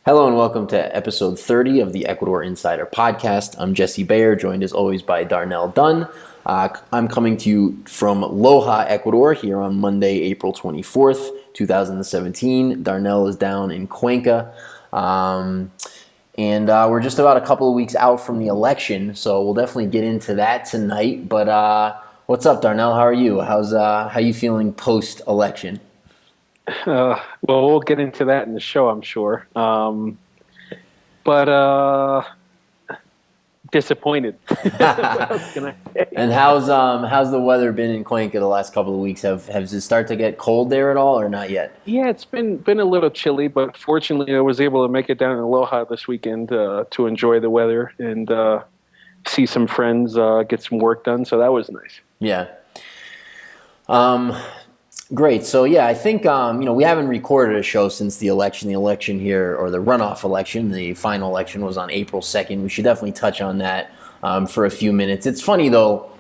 Hello and welcome to episode 30 of the Ecuador Insider Podcast. I'm Jesse Bayer, joined as always by Darnell Dunn. I'm coming to you from Loja, Ecuador, here on Monday, April 24th, 2017. Darnell is down in Cuenca. And we're just about a couple of weeks out from the election, so we'll definitely get into that tonight. But what's up, Darnell? How are you? How you feeling post-election? Well, we'll get into that in the show, I'm sure. But disappointed. What else can I say? And how's the weather been in Cuenca the last couple of weeks? Has it started to get cold there at all, or not yet? Yeah, it's been a little chilly, but fortunately, I was able to make it down to Loja this weekend to enjoy the weather and see some friends, get some work done. So that was nice. Yeah. Great. So yeah, I think we haven't recorded a show since the election. The election here, or the runoff election, the final election was on April 2nd. We should definitely touch on that for a few minutes. It's funny though,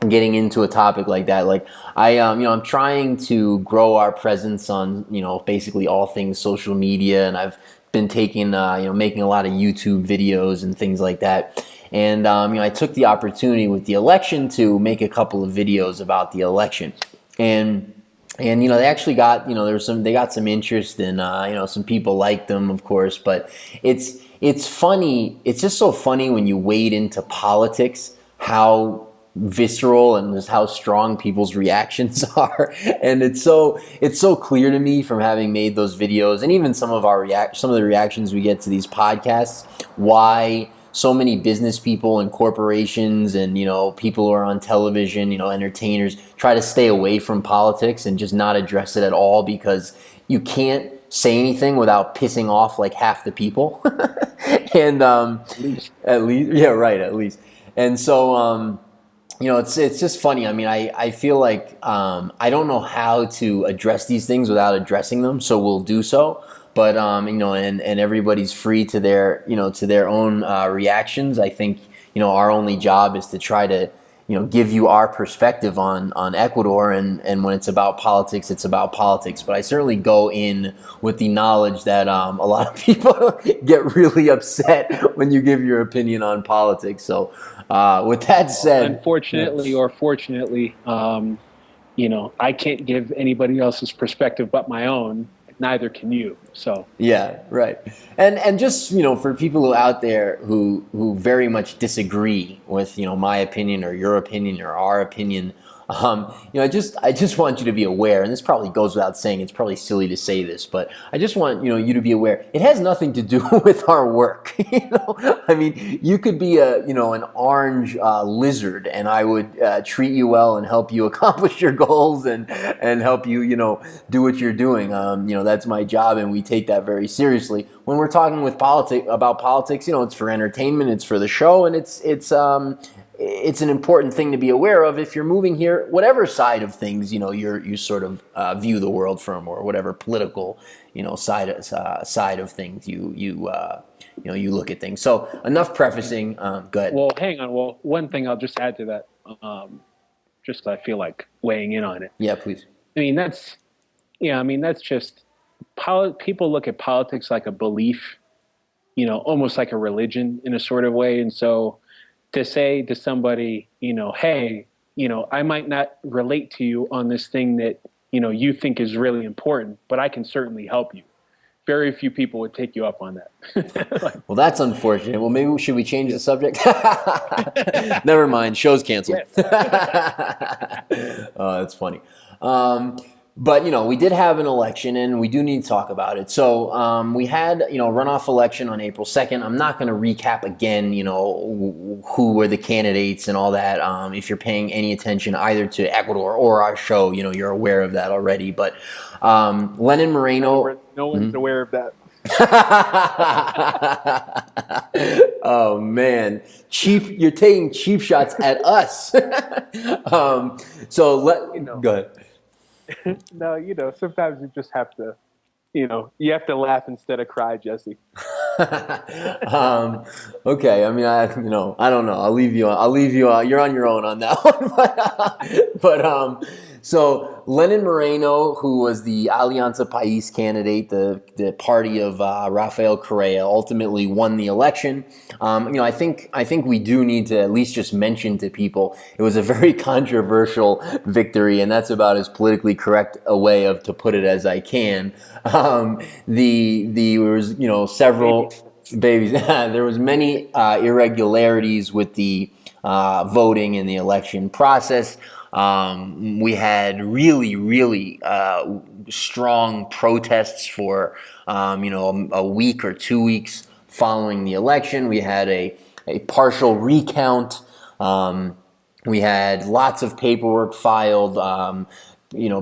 getting into a topic like that. Like I'm trying to grow our presence on basically all things social media, and I've been taking making a lot of YouTube videos and things like that. And I took the opportunity with the election to make a couple of videos about the election, and they actually got they got some interest, and some people liked them, of course. But it's funny. It's just so funny when you wade into politics, how visceral and just how strong people's reactions are. And it's so clear to me from having made those videos, and even some of the reactions we get to these podcasts, why so many business people and corporations and people who are on television, entertainers, try to stay away from politics and just not address it at all, because you can't say anything without pissing off like half the people. And at least, yeah, right, at least. And so it's just funny. I mean, I feel like I don't know how to address these things without addressing them, so we'll do so. But and everybody's free to their own reactions. I think our only job is to try to give you our perspective on Ecuador, and when it's about politics, it's about politics. But I certainly go in with the knowledge that a lot of people get really upset when you give your opinion on politics. So with that said, Unfortunately or fortunately, I can't give anybody else's perspective but my own. Neither can you. So yeah, right. And just for people out there who very much disagree with my opinion or your opinion or our opinion, I just want you to be aware, and this probably goes without saying. It's probably silly to say this, but I just want you to be aware. It has nothing to do with our work. I mean, you could be an orange lizard, and I would treat you well and help you accomplish your goals and help you do what you're doing. That's my job, and we take that very seriously. When we're talking about politics, it's for entertainment, it's for the show, and it's an important thing to be aware of if you're moving here, whatever side of things you sort of view the world from, or whatever political side of things you look at things. So enough prefacing. Go ahead. Well, hang on. Well, one thing I'll just add to that, just I feel like weighing in on it. Yeah, please. I mean that's just people look at politics like a belief, almost like a religion in a sort of way, and so to say to somebody, hey, I might not relate to you on this thing that, you think is really important, but I can certainly help you. Very few people would take you up on that. Well, that's unfortunate. Well, maybe should we change the subject? Never mind. Show's canceled. Yes. Oh, that's funny. But we did have an election, and we do need to talk about it. So we had runoff election on April 2nd. I'm not going to recap again who were the candidates and all that. If you're paying any attention either to Ecuador or our show, you're aware of that already. But Lenin Moreno. No one's aware of that. Oh man, you're taking cheap shots at us. Go ahead. No, sometimes you just have to, you have to laugh instead of cry, Jesse. Okay. I mean, I don't know. I'll leave you. You're on your own on that one. So Lenin Moreno, who was the Alianza País candidate, the party of Rafael Correa, ultimately won the election. I think we do need to at least just mention to people it was a very controversial victory, and that's about as politically correct a way of to put it as I can. There was several babies. There was many irregularities with the voting in the election process. We had really, really strong protests for, a week or 2 weeks following the election. We had a partial recount. We had lots of paperwork filed,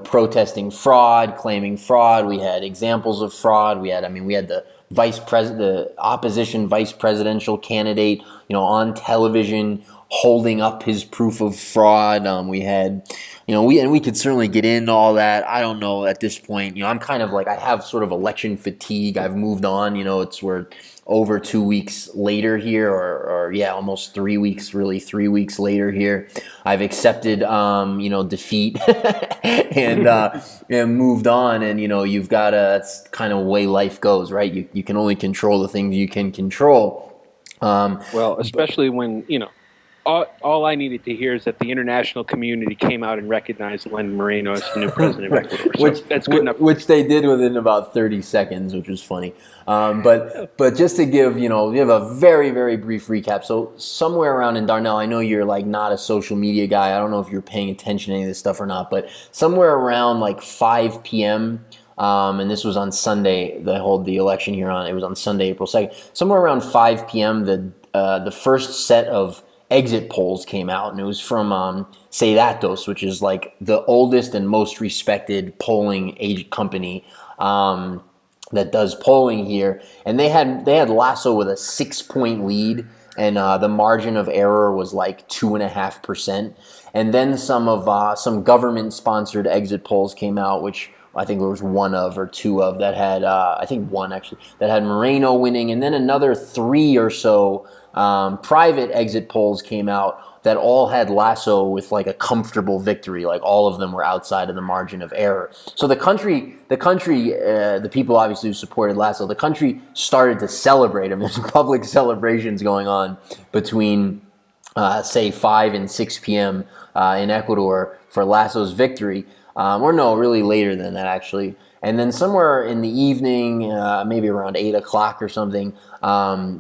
protesting fraud, claiming fraud. We had examples of fraud. We had the the opposition vice presidential candidate, on television holding up his proof of fraud. We had, we could certainly get into all that. I don't know at this point. I'm kind of like I have sort of election fatigue. I've moved on. We're over 2 weeks later here, or almost 3 weeks. Really, 3 weeks later here. I've accepted, defeat and moved on. And you've got to. That's kind of the way life goes, right? You can only control the things you can control. Well, especially when all I needed to hear is that the international community came out and recognized Lenin Moreno as the new president of Ecuador. So that's good enough. Which they did within about 30 seconds, which was funny. But just to give, we have a very, very brief recap. So somewhere around in Darnell, I know you're like not a social media guy. I don't know if you're paying attention to any of this stuff or not, but somewhere around like 5 p.m., and this was on Sunday, they hold the election here it was on Sunday, April 2nd. Somewhere around 5 p.m., the first set of exit polls came out, and it was from Datos, which is like the oldest and most respected polling agent company that does polling here. And they had Lasso with a 6-point lead, and the margin of error was like 2.5%. And then some government-sponsored exit polls came out, which I think there was one of or two of that had I think one actually that had Moreno winning, and then another 3 or so private exit polls came out that all had Lasso with like a comfortable victory. Like all of them were outside of the margin of error. So the people obviously who supported Lasso, the country started to celebrate him. There's public celebrations going on between say 5 and 6 p.m. In Ecuador for Lasso's victory. Or no, really later than that actually. And then somewhere in the evening, maybe around 8 o'clock or something,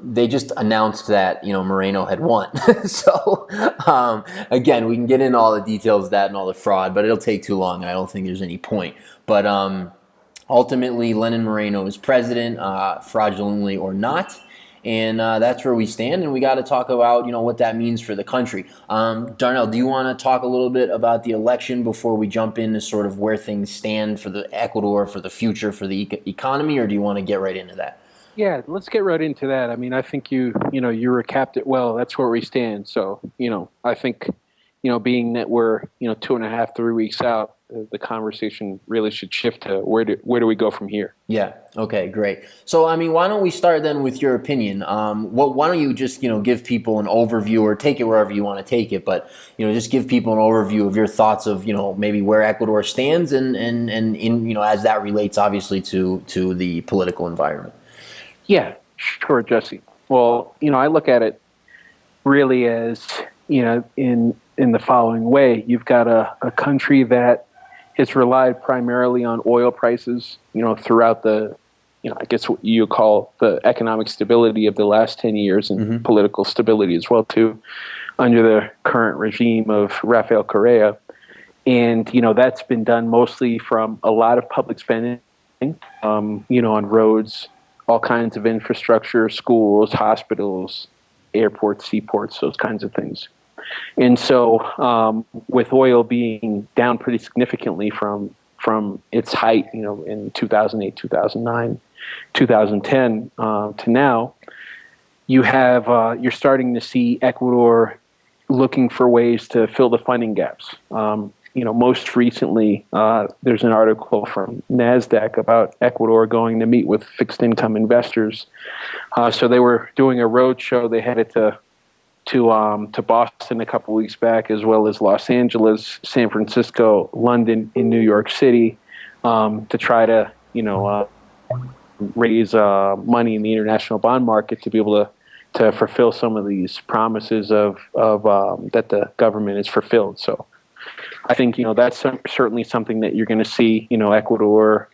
they just announced that Moreno had won. So again, we can get into all the details of that and all the fraud, but it'll take too long, and I don't think there's any point. But ultimately, Lenin Moreno is president, fraudulently or not. And that's where we stand, and we got to talk about what that means for the country. Darnell, do you want to talk a little bit about the election before we jump into sort of where things stand for the Ecuador, for the future, for the economy, or do you want to get right into that? Yeah, let's get right into that. I mean, I think you recapped it well. That's where we stand. So I think being that we're 2.5, 3 weeks out, the conversation really should shift to where do we go from here? Yeah. Okay. Great. So, I mean, why don't we start then with your opinion? Why don't you just give people an overview, or take it wherever you want to take it, but just give people an overview of your thoughts of maybe where Ecuador stands and in as that relates obviously to the political environment. Yeah. Sure, Jesse. Well, I look at it really as in the following way. You've got a country that has relied primarily on oil prices, throughout the, I guess what you call the economic stability of the last 10 years, and political stability as well, too, under the current regime of Rafael Correa. And, that's been done mostly from a lot of public spending, on roads, all kinds of infrastructure, schools, hospitals, airports, seaports, those kinds of things. And so with oil being down pretty significantly from its height, in 2008, 2009, 2010 to now, you're starting to see Ecuador looking for ways to fill the funding gaps. Most recently, there's an article from NASDAQ about Ecuador going to meet with fixed income investors. So they were doing a road show. They headed to to Boston a couple weeks back, as well as Los Angeles, San Francisco, London, and New York City, to try to raise money in the international bond market to be able to fulfill some of these promises of that the government has fulfilled. So I think that's certainly something that you're going to see. Ecuador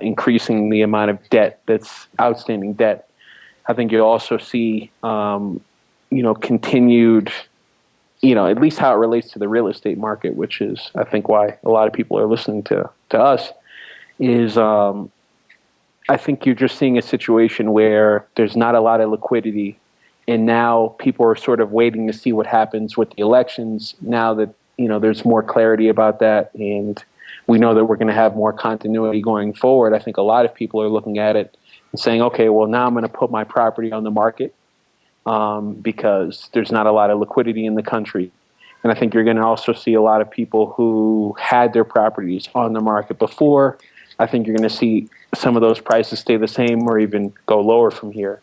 increasing the amount of debt that's outstanding debt. I think you'll also see continued, at least how it relates to the real estate market, which is I think why a lot of people are listening to us, is I think you're just seeing a situation where there's not a lot of liquidity, and now people are sort of waiting to see what happens with the elections now that there's more clarity about that, and we know that we're going to have more continuity going forward. I think a lot of people are looking at it and saying, okay, well, now I'm going to put my property on the market because there's not a lot of liquidity in the country. And I think you're going to also see a lot of people who had their properties on the market before. I think you're going to see some of those prices stay the same or even go lower from here.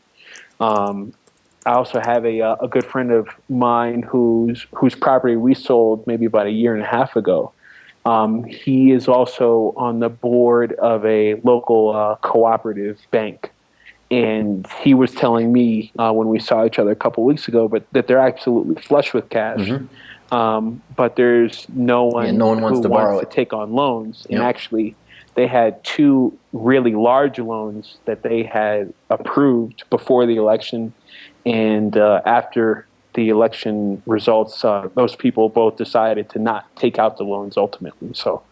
I also have a good friend of mine whose property we sold maybe about a year and a half ago. He is also on the board of a local cooperative bank. And he was telling me when we saw each other a couple of weeks ago, that they're absolutely flush with cash. Mm-hmm. But there's no one who wants to take on loans. Yep. And actually, they had two really large loans that they had approved before the election. And after the election results, those people both decided to not take out the loans ultimately. So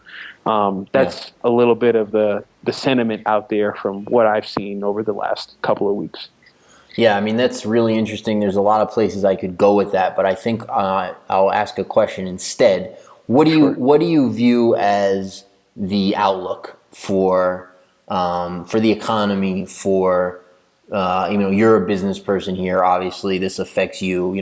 that's a little bit of the sentiment out there from what I've seen over the last couple of weeks. Yeah, I mean, that's really interesting. There's a lot of places I could go with that, but I think I'll ask a question instead. What do you view as the outlook for the economy, for you're a business person here. Obviously, this affects you.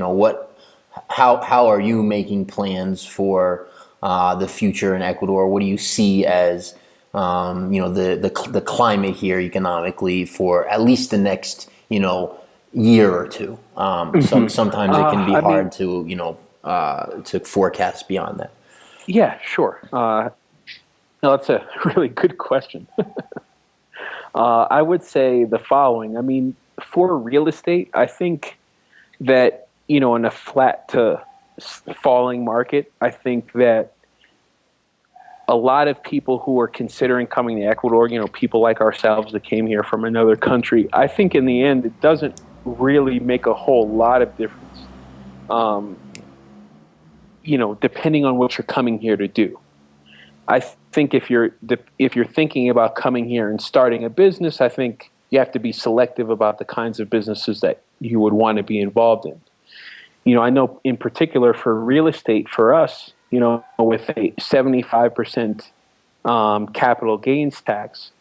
How are you making plans for the future in Ecuador? What do you see as the climate here economically for at least the next year or two? Sometimes it can be hard to forecast beyond that. Yeah, sure. No, that's a really good question. I would say the following. I mean, for real estate, I think that, in a flat to falling market, I think that a lot of people who are considering coming to Ecuador, people like ourselves that came here from another country, I think in the end, it doesn't really make a whole lot of difference, depending on what you're coming here to do. I think if you're thinking about coming here and starting a business, I think you have to be selective about the kinds of businesses that you would want to be involved in. I know in particular for real estate, for us, with a 75% capital gains tax,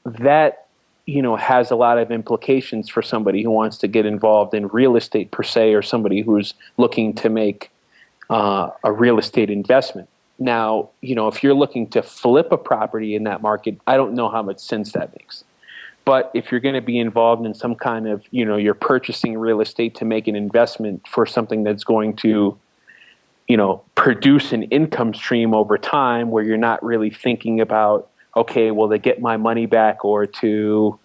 that has a lot of implications for somebody who wants to get involved in real estate per se, or somebody who's looking to make a real estate investment. Now, if you're looking to flip a property in that market, I don't know how much sense that makes. But if you're going to be involved in some kind of, you're purchasing real estate to make an investment for something that's going to, produce an income stream over time, where you're not really thinking about, okay, well, to get my money back or to,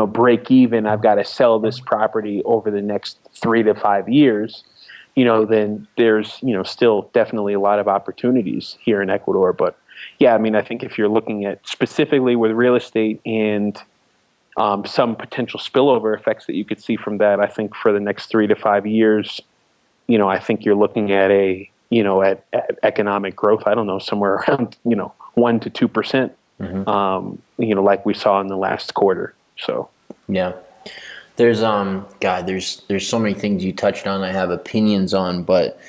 break even, I've got to sell this property over the next 3 to 5 years. Then there's, still definitely a lot of opportunities here in Ecuador. But yeah, I mean, I think if you're looking at specifically with real estate and some potential spillover effects that you could see from that, I think for the next 3 to 5 years, I think you're looking at at economic growth, I don't know, somewhere around, 1 to 2%, mm-hmm. Like we saw in the last quarter. So, yeah. There's there's so many things you touched on I have opinions on, but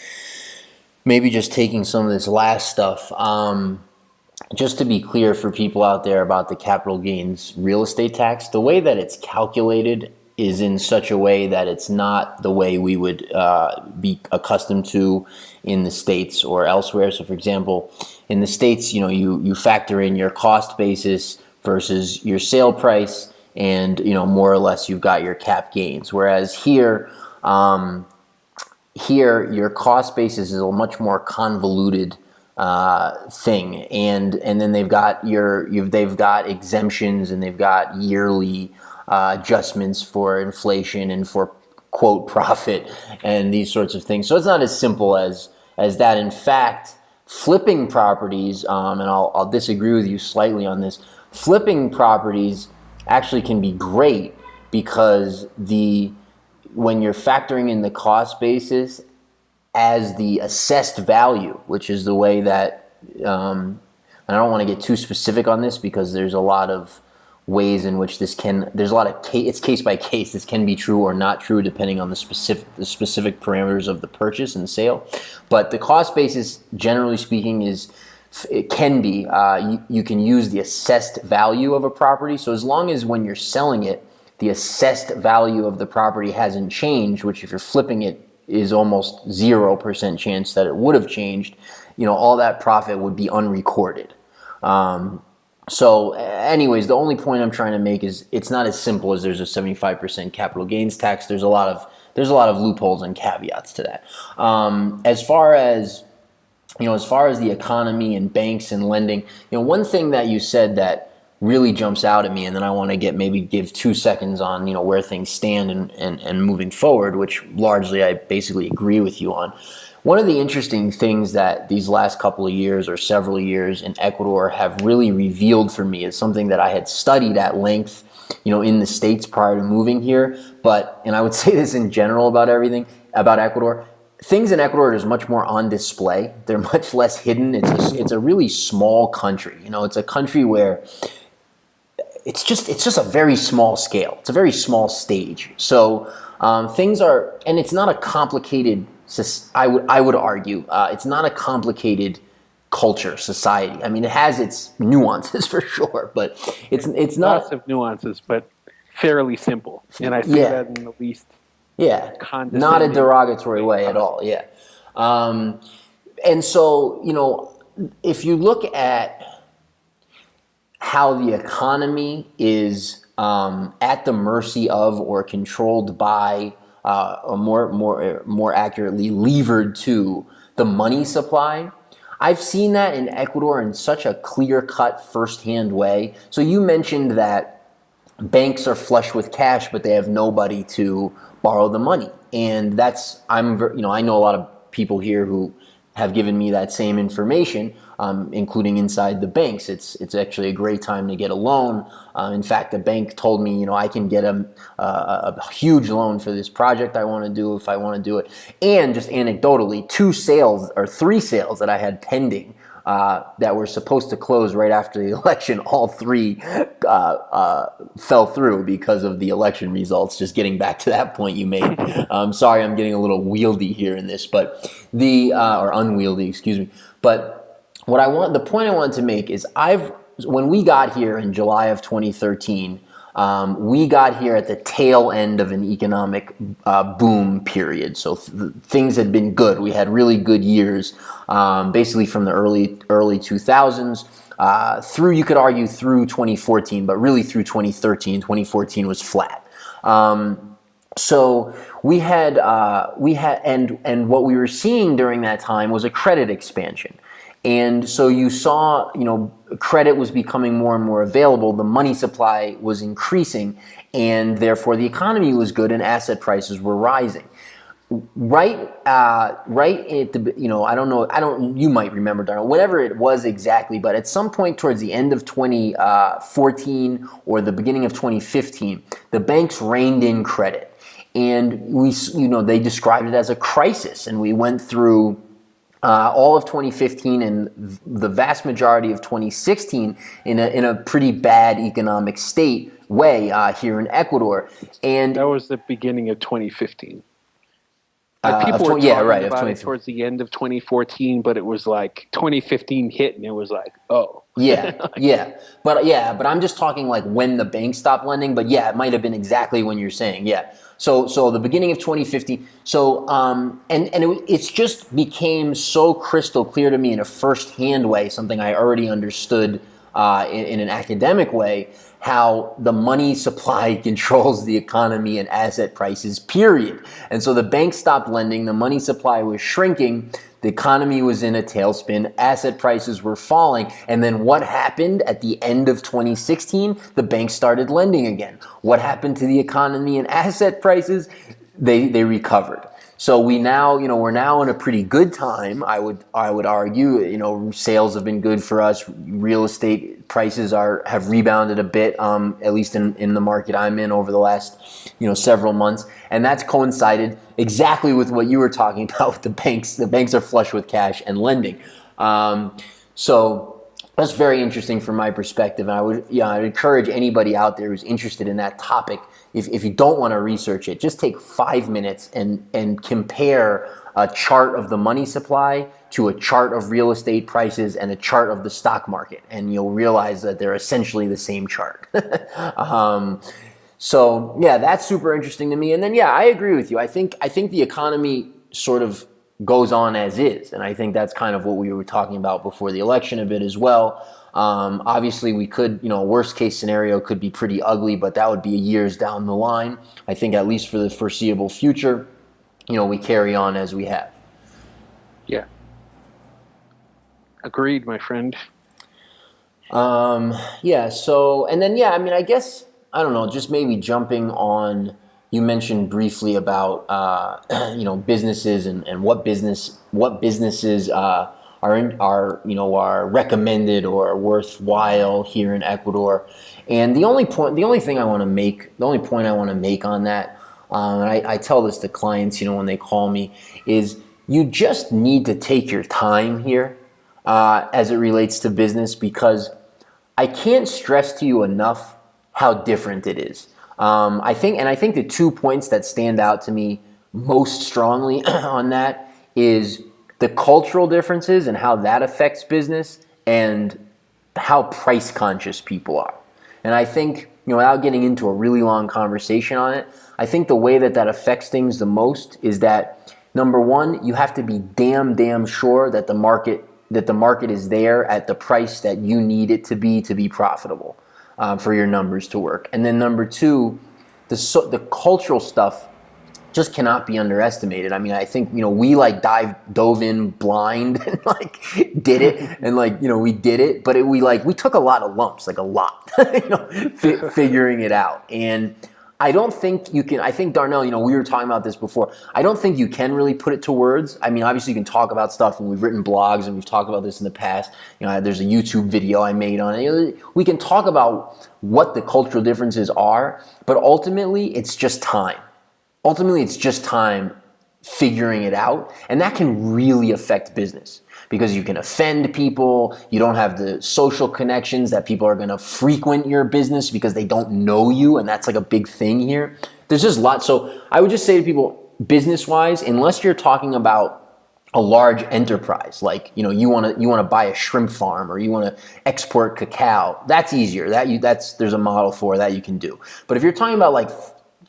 maybe just taking some of this last stuff, just to be clear for people out there about the capital gains real estate tax, the way that it's calculated is in such a way that it's not the way we would be accustomed to in the States or elsewhere. So for example, in the States, you factor in your cost basis versus your sale price, and more or less you've got your cap gains. Whereas here, here your cost basis is a much more convoluted thing, and then they've got they've got exemptions, and they've got yearly adjustments for inflation and for quote profit and these sorts of things. So it's not as simple as that. In fact, flipping properties, and I'll disagree with you slightly on this. Flipping properties actually can be great because when you're factoring in the cost basis as the assessed value, which is the way that, and I don't want to get too specific on this because there's a lot of ways in which there's a lot of it's case by case. This can be true or not true depending on the specific parameters of the purchase and sale. But the cost basis, generally speaking, it can be, you can use the assessed value of a property. So as long as when you're selling it, the assessed value of the property hasn't changed, which if you're flipping it is almost 0% chance that it would have changed, all that profit would be unrecorded. So anyways, the only point I'm trying to make is it's not as simple as there's a 75% capital gains tax. There's a lot of loopholes and caveats to that. As far as the economy and banks and lending, one thing that you said that really jumps out at me, and then I want to give 2 seconds on where things stand and moving forward, which largely I basically agree with you on. One of the interesting things that these last couple of years or several years in Ecuador have really revealed for me is something that I had studied at length, in the States prior to moving here. And I would say this in general about everything about Ecuador. Things in Ecuador are much more on display. They're much less hidden. It's a really small country. It's a country where it's just a very small scale. It's a very small stage. So things are, and it's not a complicated. I would argue it's not a complicated culture, society. I mean, it has its nuances for sure, but it's not lots of nuances, but fairly simple. And I say that in the least not a derogatory way at all. Yeah, and so if you look at how the economy is at the mercy of or controlled by, or more accurately, levered to the money supply. I've seen that in Ecuador in such a clear-cut, firsthand way. So you mentioned that banks are flush with cash, but they have nobody to borrow the money, and I know a lot of people here who have given me that same information, including inside the banks. It's actually a great time to get a loan. In fact, the bank told me, I can get a huge loan for this project I want to do if I want to do it. And just anecdotally, 3 sales that I had pending that were supposed to close right after the election, all 3 fell through because of the election results. Just getting back to that point you made. Sorry, I'm getting a little wieldy here in this, but or unwieldy, excuse me. But the point I wanted to make is when we got here in July of 2013, we got here at the tail end of an economic boom period. So things had been good. We had really good years, basically from the early 2000s through, you could argue, through 2014, but really through 2013. 2014 was flat. So we had, and what we were seeing during that time was a credit expansion. And so you saw, credit was becoming more and more available. The money supply was increasing, and therefore the economy was good, and asset prices were rising. Right at the, I don't know, you might remember, Darnell, whatever it was exactly, but at some point towards the end of 2014 or the beginning of 2015, the banks reined in credit, and they described it as a crisis, and we went through all of 2015 and the vast majority of 2016 in a pretty bad economic state way here in Ecuador. And that was the beginning of 2015. People were talking about it towards the end of 2014, but it was like 2015 hit, and it was like, oh. But I'm just talking like when the bank stopped lending. But yeah, it might have been exactly when you're saying. Yeah. So the beginning of 2015. So it's just became so crystal clear to me in a first-hand way, something I already understood in an academic way, how the money supply controls the economy and asset prices, period. And so the banks stopped lending, the money supply was shrinking, the economy was in a tailspin, asset prices were falling, and then what happened at the end of 2016? The banks started lending again. What happened to the economy and asset prices? They recovered. So we're now in a pretty good time. I would argue, sales have been good for us. Real estate prices have rebounded a bit, at least in the market I'm in over the last, several months. And that's coincided exactly with what you were talking about with the banks. The banks are flush with cash and lending. So that's very interesting from my perspective. And I'd encourage anybody out there who's interested in that topic, if you don't want to research it, just take 5 minutes and compare a chart of the money supply to a chart of real estate prices and a chart of the stock market, and you'll realize that they're essentially the same chart. So yeah, that's super interesting to me. And then I agree with you. I think the economy sort of goes on as is, and I think that's kind of what we were talking about before the election a bit as well. Obviously, we could, worst case scenario could be pretty ugly, but that would be years down the line. I think at least for the foreseeable future, we carry on as we have. Yeah. Agreed, my friend. So, and then, I guess, I don't know, just maybe jumping on, you mentioned briefly about, businesses and what businesses, are recommended or worthwhile here in Ecuador. And the only point I want to make on that, and I tell this to clients, when they call me, is you just need to take your time here as it relates to business, because I can't stress to you enough how different it is. I think the 2 points that stand out to me most strongly on that is the cultural differences and how that affects business, and how price conscious people are. And I think, without getting into a really long conversation on it, I think the way that affects things the most is that, number one, you have to be damn sure that the market is there at the price that you need it to be profitable, for your numbers to work. And then number two, the cultural stuff just cannot be underestimated. I mean, I think, we dove in blind and did it, and we did it, but we took a lot of lumps, a lot, figuring it out. And I don't think you can, I think, Darnell, we were talking about this before. I don't think you can really put it to words. I mean, obviously you can talk about stuff, and we've written blogs and we've talked about this in the past. There's a YouTube video I made on it. We can talk about what the cultural differences are, but ultimately it's just time. Ultimately, it's just time figuring it out, and that can really affect business, because you can offend people. You don't have the social connections that people are going to frequent your business because they don't know you, and that's a big thing here. There's just lots. So I would just say to people, business-wise, unless you're talking about a large enterprise, you want to buy a shrimp farm, or you want to export cacao, that's easier. There's a model for that you can do. But if you're talking about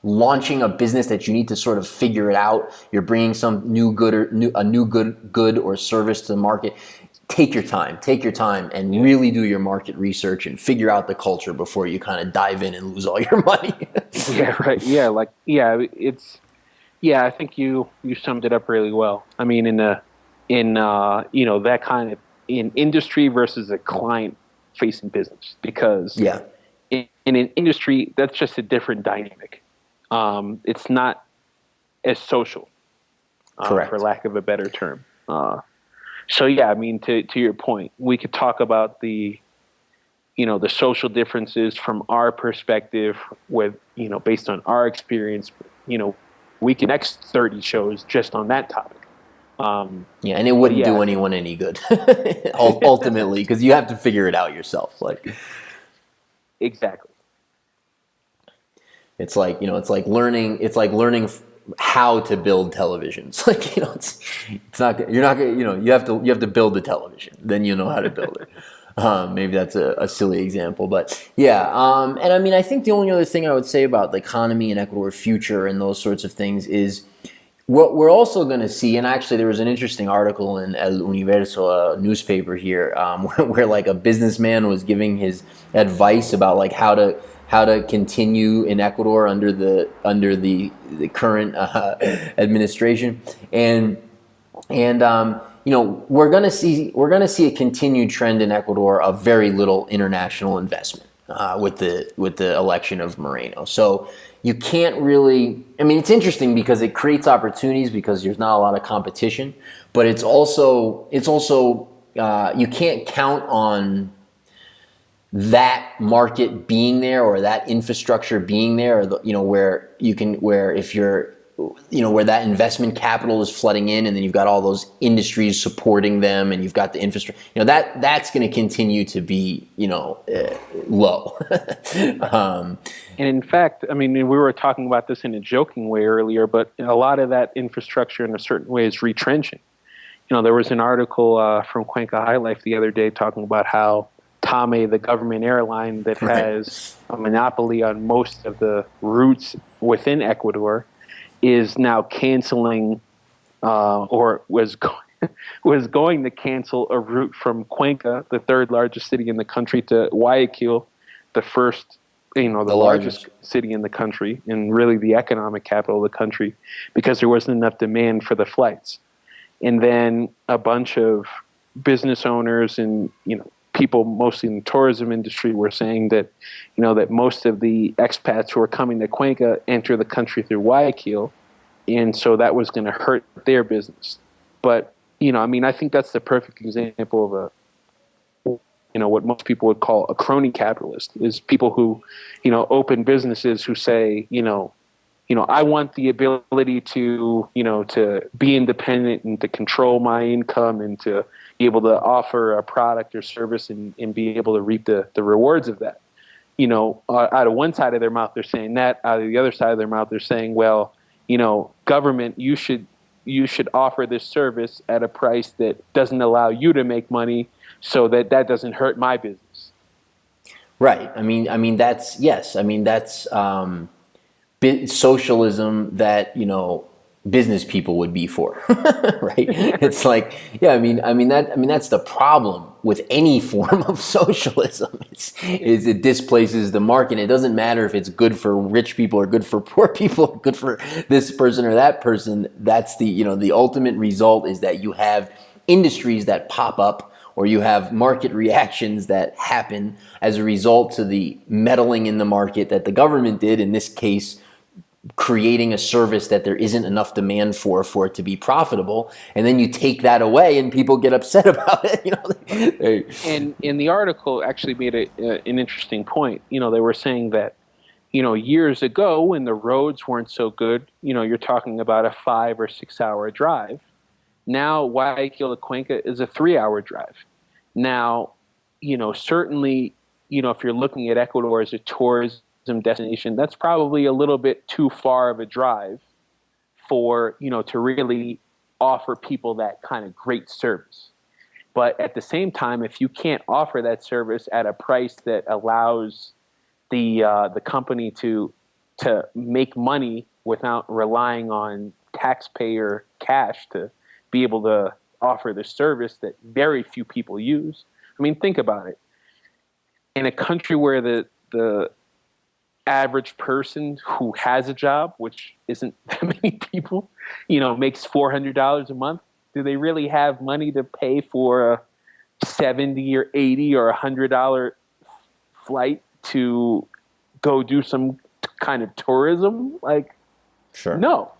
launching a business that you need to sort of figure it out, you're bringing some new good or service to the market, take your time and really do your market research and figure out the culture before you kind of dive in and lose all your money. Yeah, right. I think you summed it up really well. I mean, in that kind of in industry versus a client facing business, because in an industry, that's just a different dynamic. It's not as social, for lack of a better term. I mean, to your point, we could talk about the social differences from our perspective, with, based on our experience. We can next 30 shows just on that topic. And it wouldn't do anyone any good, ultimately, because you have to figure it out yourself. Exactly. It's like learning how to build televisions. It's not, you're not gonna, you have to build the television, then you know how to build it. Maybe that's a silly example, but and I mean, I think the only other thing I would say about the economy and Ecuador's future and those sorts of things is, What we're also going to see, and actually there was an interesting article in El Universo, a newspaper here, where like a businessman was giving his advice about like how to continue in Ecuador under the current administration, and we're gonna see a continued trend in Ecuador of very little international investment with the election of Moreno. So you can't really. I mean, it's interesting because it creates opportunities because there's not a lot of competition, but it's also you can't count on that market being there or that infrastructure being there, or where if you're where that investment capital is flooding in, and then you've got all those industries supporting them, and you've got the infrastructure, that's going to continue to be low. um, And in fact, I mean, we were talking about this in a joking way earlier, but a lot of that infrastructure in a certain way is retrenching. There was an article from Cuenca High Life the other day talking about how Tame, the government airline that has a monopoly on most of the routes within Ecuador, is now canceling or was going to cancel a route from Cuenca, the third largest city in the country, to Guayaquil, the first, the largest city in the country and really the economic capital of the country, because there wasn't enough demand for the flights. And then a bunch of business owners and people mostly in the tourism industry were saying that that most of the expats who are coming to Cuenca enter the country through Guayaquil, and so that was going to hurt their business. But I think that's the perfect example of what most people would call a crony capitalist, is people who open businesses who say I want the ability to to be independent and to control my income and to be able to offer a product or service and be able to reap the rewards of that. Out of one side of their mouth, they're saying that. Out of the other side of their mouth, they're saying, well, government, you should offer this service at a price that doesn't allow you to make money, so that doesn't hurt my business. right. That's socialism that business people would be for. Right? It's like, that's the problem with any form of socialism. Is it displaces the market. It doesn't matter if it's good for rich people or good for poor people, or good for this person or that person. That's the ultimate result, is that you have industries that pop up, or you have market reactions that happen as a result to the meddling in the market that the government did, in this case creating a service that there isn't enough demand for it to be profitable, and then you take that away and people get upset about it. And the article actually made an interesting point. They were saying that years ago, when the roads weren't so good, you're talking about a 5 or 6 hour drive. Now Guayaquil to Cuenca is a 3 hour drive. Now, certainly, if you're looking at Ecuador as a tourism destination, that's probably a little bit too far of a drive for to really offer people that kind of great service. But at the same time, if you can't offer that service at a price that allows the company to make money without relying on taxpayer cash to be able to offer the service that very few people use. I mean, think about it. In a country where the average person who has a job, which isn't that many people, makes $400 a month, do they really have money to pay for a $70 or $80 or $100 flight to go do some kind of tourism? Like, Sure. No.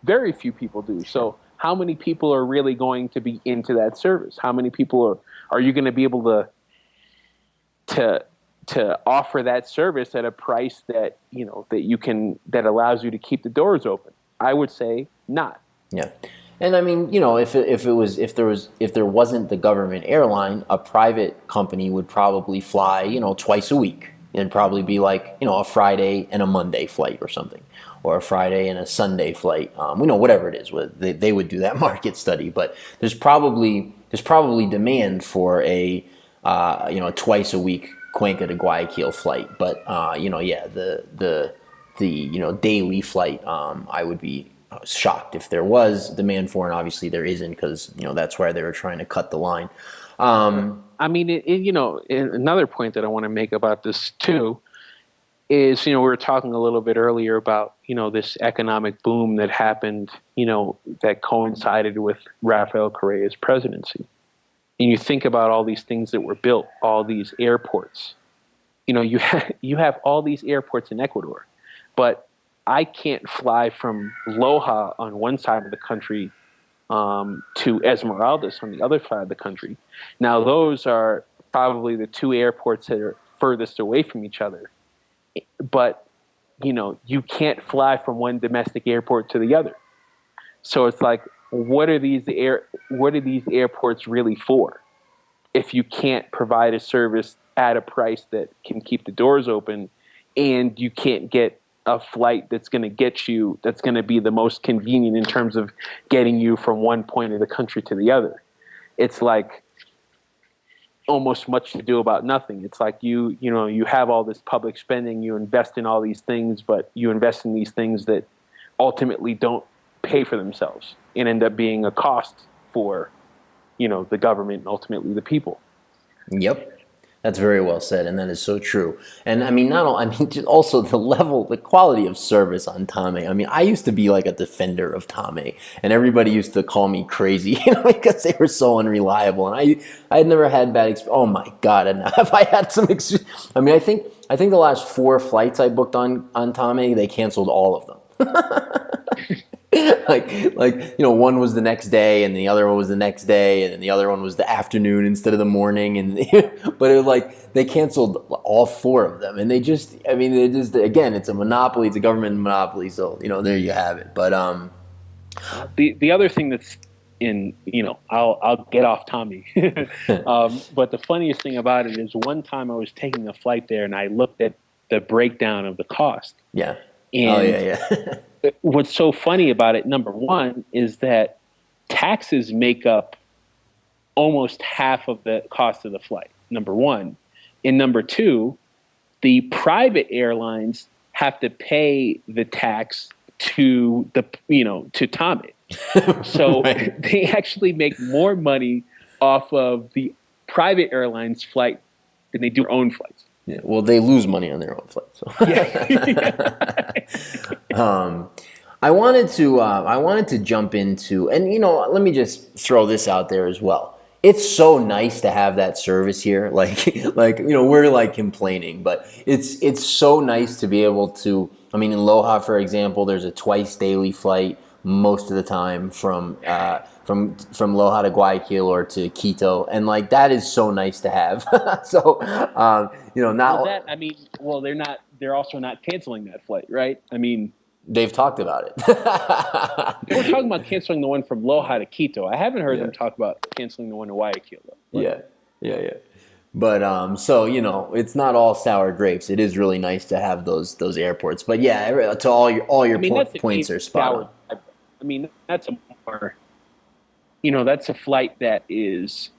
Very few people do. So how many people are really going to be into that service? How many people are you going to be able to offer that service at a price that that allows you to keep the doors open? I would say not. Yeah. And I mean, if there wasn't the government airline, a private company would probably fly, twice a week. It'd probably be like, a Friday and a Monday flight or something, or a Friday and a Sunday flight. Whatever it is, they would do that market study. But there's probably demand for a twice a week Cuenca to Guayaquil flight. But the daily flight, I would be shocked if there was demand for, and obviously there isn't, because that's why they were trying to cut the line. I mean, another point that I want to make about this too is, we were talking a little bit earlier about, this economic boom that happened, that coincided with Rafael Correa's presidency. And you think about all these things that were built, all these airports. You have all these airports in Ecuador, but I can't fly from Loja on one side of the country to Esmeraldas on the other side of the country. Now, those are probably the two airports that are furthest away from each other. But, you can't fly from one domestic airport to the other. So it's like, what are these airports really for if you can't provide a service at a price that can keep the doors open, and you can't get a flight that's going to be the most convenient in terms of getting you from one point of the country to the other? It's like almost much to do about nothing. It's like you have all this public spending, you invest in all these things, but you invest in these things that ultimately don't pay for themselves and end up being a cost for, the government and ultimately the people. Yep. That's very well said, and that is so true. And just also the quality of service on Tame. I mean, I used to be like a defender of Tame, and everybody used to call me crazy, because they were so unreliable. And I had never had bad experience. Oh my God! And have I had some? I think the last 4 flights I booked on Tame, they canceled all of them. One was the next day, and the other one was the next day, and then the other one was the afternoon instead of the morning, but it was like they canceled all 4 of them, and again, it's a monopoly, it's a government monopoly, so there you have it. But the other thing that's I'll get off Tommy, but the funniest thing about it is, one time I was taking a flight there, and I looked at the breakdown of the cost. Yeah. And what's so funny about it, number one, is that taxes make up almost half of the cost of the flight, number one. And number two, the private airlines have to pay the tax to Tame. So right. They actually make more money off of the private airlines flight than they do their own flights. Yeah, well, they lose money on their own flight. So. Yeah. I wanted to jump into, and let me just throw this out there as well. It's so nice to have that service here. We're like complaining, but it's so nice to be able to. I mean, in Loja, for example, there's a twice daily flight most of the time from Loja to Guayaquil or to Quito, and that is so nice to have. So they're also not canceling that flight, right? I mean, they've talked about it. They were talking about canceling the one from Loja to Quito. I haven't heard them talk about canceling the one to Guayaquil. Yeah. But so it's not all sour grapes. It is really nice to have those airports. But yeah, to all your points are spot on. I mean, that's a flight that is,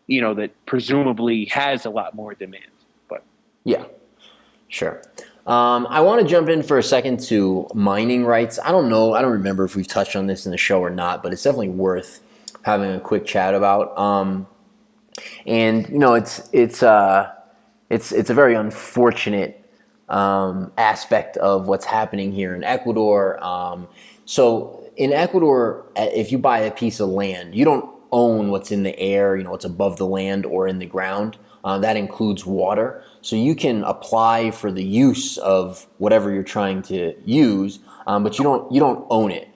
that presumably has a lot more demand. But yeah, sure. I want to jump in for a second to mining rights. I don't remember if we've touched on this in the show or not, but it's definitely worth having a quick chat about. And it's a very unfortunate aspect of what's happening here in Ecuador. So in Ecuador, if you buy a piece of land, you don't own what's in the air, what's above the land or in the ground. That includes water. So you can apply for the use of whatever you're trying to use, but you don't own it.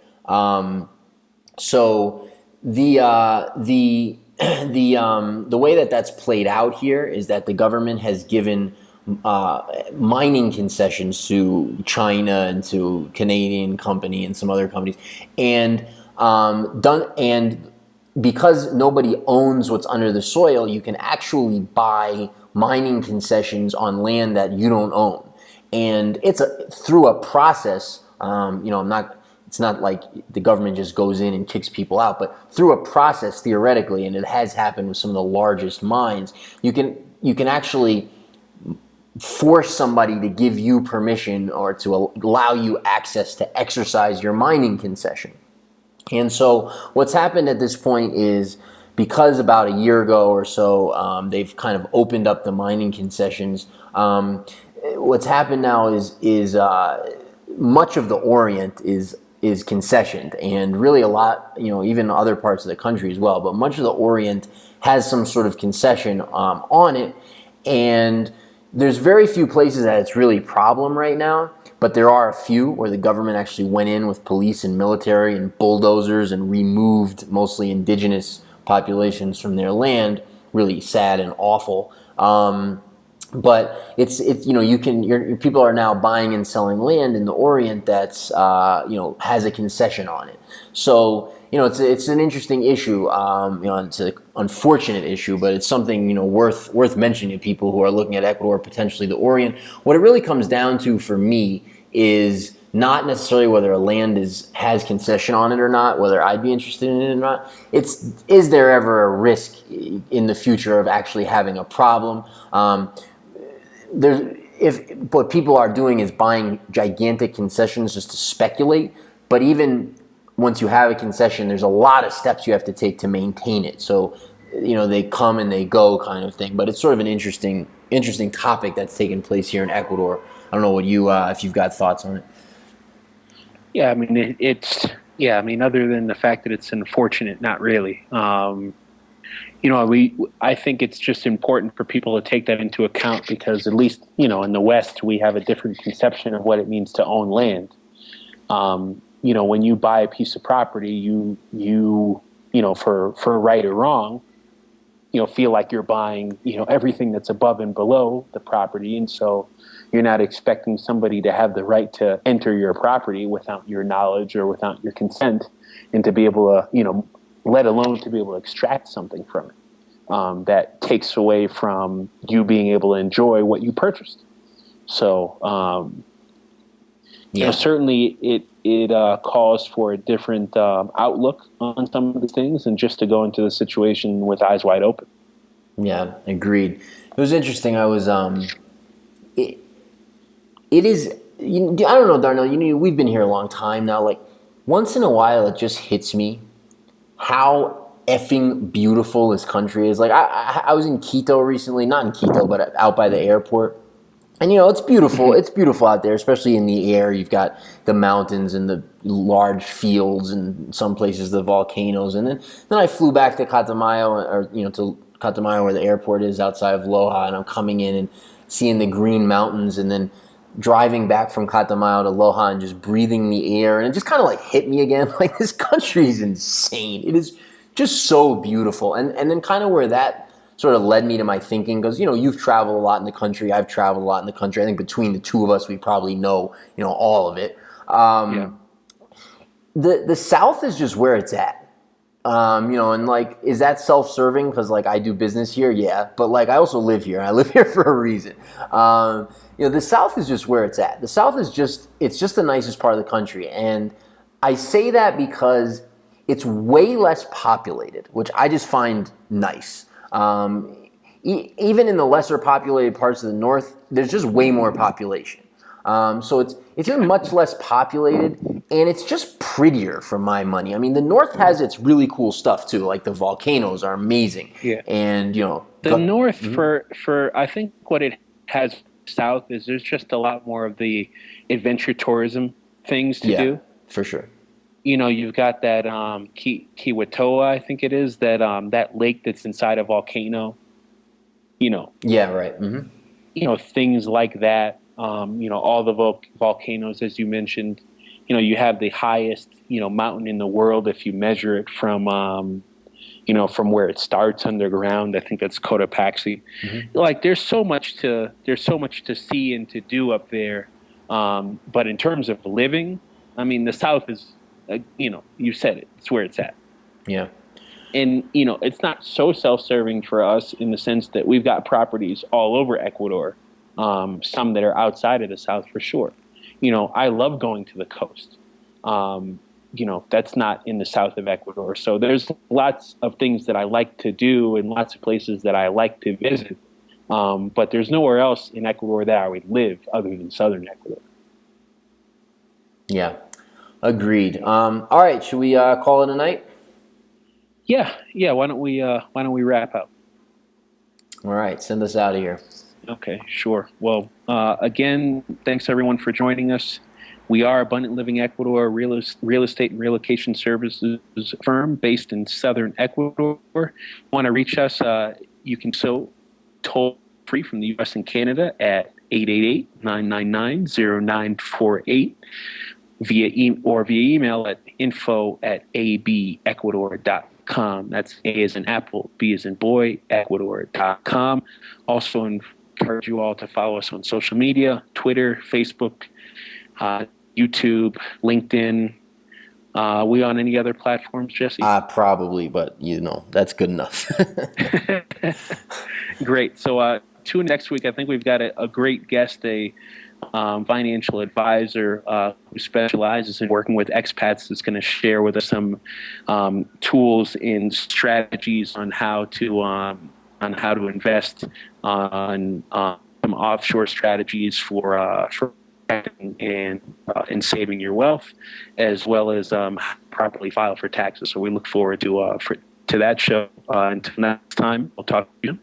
So the way that's played out here is that the government has given mining concessions to China and to Canadian company and some other companies, and because nobody owns what's under the soil, you can actually buy mining concessions on land that you don't own, and it's through a process. It's not like the government just goes in and kicks people out, but through a process, theoretically, and it has happened with some of the largest mines, you can actually force somebody to give you permission or to allow you access to exercise your mining concession. And so what's happened at this point is, because about a year ago or so, they've kind of opened up the mining concessions. What's happened now is much of the Orient is concessioned, and really a lot, even other parts of the country as well. But much of the Orient has some sort of concession on it, and there's very few places that it's really a problem right now. But there are a few where the government actually went in with police and military and bulldozers and removed mostly indigenous populations from their land. Really sad and awful. But it's your people are now buying and selling land in the Orient that's has a concession on it. So it's an interesting issue. It's an unfortunate issue, but it's something worth mentioning to people who are looking at Ecuador, potentially the Orient. What it really comes down to for me is not necessarily whether a land has concession on it or not, whether I'd be interested in it or not. Is there ever a risk in the future of actually having a problem? If what people are doing is buying gigantic concessions just to speculate, but even once you have a concession, there's a lot of steps you have to take to maintain it. So, they come and they go kind of thing. But it's sort of an interesting topic that's taking place here in Ecuador. I don't know what if you've got thoughts on it. Yeah, I mean, other than the fact that it's unfortunate, not really. I think it's just important for people to take that into account, because at least, in the West, we have a different conception of what it means to own land. When you buy a piece of property, you for right or wrong, feel like you're buying, everything that's above and below the property. And so you're not expecting somebody to have the right to enter your property without your knowledge or without your consent, and to be able to, let alone to be able to extract something from it, that takes away from you being able to enjoy what you purchased. So, certainly it calls for a different outlook on some of the things, and just to go into the situation with eyes wide open. Yeah, agreed. It was interesting. I was it is. I don't know, Darnell. We've been here a long time now. Like, once in a while, it just hits me how effing beautiful this country is. Like, I was in Quito recently, not in Quito, but out by the airport. And it's beautiful. It's beautiful out there, especially in the air. You've got the mountains and the large fields, and some places the volcanoes. And then I flew back to Catamayo, to Catamayo, where the airport is outside of Loja, and I'm coming in and seeing the green mountains, and then driving back from Catamayo to Loja and just breathing the air, and it just kind of like hit me again. Like, this country is insane. It is just so beautiful. And then kind of where that sort of led me to my thinking, because you've traveled a lot in the country, I've traveled a lot in the country. I think between the two of us, we probably know all of it. The South is just where it's at. And like, is that self-serving? Because like, I do business here, yeah, but like, I also live here, and I live here for a reason. The South is just where it's at. The South is it's just the nicest part of the country, and I say that because it's way less populated, which I just find nice. Even in the lesser populated parts of the North, there's just way more population. So it's just much less populated, and it's just prettier for my money. I mean, the North has its really cool stuff too, like the volcanoes are amazing. Yeah. And the North, for I think what it has South is there's just a lot more of the adventure tourism things to do. For sure. You've got that Kiwatoa, I think it is, that lake that's inside a volcano. Yeah, right. Mm-hmm. Things like that. All the volcanoes, as you mentioned. You have the highest, mountain in the world if you measure it from where it starts underground. I think that's Cotopaxi. Mm-hmm. Like, there's so much to see and to do up there. But in terms of living, I mean, the South is, you said it. It's where it's at. Yeah. And, it's not so self-serving for us in the sense that we've got properties all over Ecuador, some that are outside of the South for sure. I love going to the coast. That's not in the south of Ecuador. So there's lots of things that I like to do and lots of places that I like to visit But there's nowhere else in Ecuador that I would live other than southern Ecuador. Yeah, agreed. All right, should we call it a night? Yeah. Why don't we wrap up? All right, send us out of here. Okay, sure. Well, again, thanks everyone for joining us. We are Abundant Living Ecuador, real estate and relocation services firm based in southern Ecuador. Want to reach us? You can toll free from the U.S. and Canada at 888-999-0948 via email at info@abecuador.com. That's A as in Apple, B as in boy, Ecuador.com. Also encourage you all to follow us on social media, Twitter, Facebook, YouTube, LinkedIn. We on any other platforms, Jesse? Probably, but that's good enough. Great. So tune next week. I think we've got a great guest, a financial advisor who specializes in working with expats, that's going to share with us some tools and strategies on how to invest, on some offshore strategies for and saving your wealth, as well as properly file for taxes. So we look forward to that show. Until next time, we'll talk to you.